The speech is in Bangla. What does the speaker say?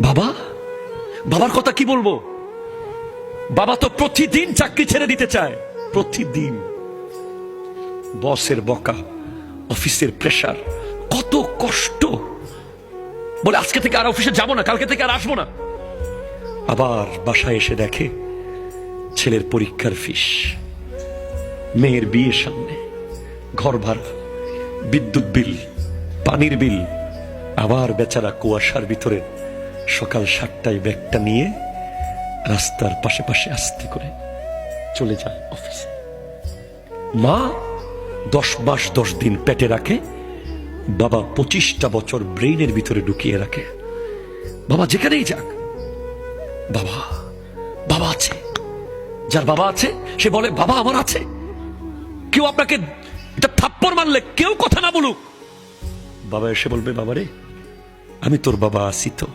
বাবা, বাবার কথা কি বলবো? বাবা তো প্রতিদিন চাকরি ছেড়ে দিতে চায়, প্রতিদিন। বসের বকা, অফিসের প্রেসার, কত কষ্ট। বলে আজকে থেকে আর অফিসে যাব না, কালকে থেকে আর আসবো না। আবার বাসায় এসে দেখে ছেলের পরীক্ষার ফিস, মেয়ের বিয়ের সামনে, ঘর ভাড়া, বিদ্যুৎ বিল, পানির বিল। আবার বেচারা কুয়াশার ভিতরে সকাল 7টায় ব্যাগটা নিয়ে রাস্তার পাশে পাশে আস্তে করে চলে যায় অফিসে। মা 10 মাস 10 দিন পেটে রাখে, বাবা 25টা বছর ব্রেইনের ভিতরে ঢুকিয়ে রাখে। বাবা যেখানেই যাক, বাবা বাবা আছে। যার বাবা আছে সে বলে বাবা আমার আছে। কেউ আপনাকে এটা থাপ্পড় মারলে কেউ কথা না বলুক, বাবা এসে বলবে বাবা রে, আমি তোর বাবা আছি তো।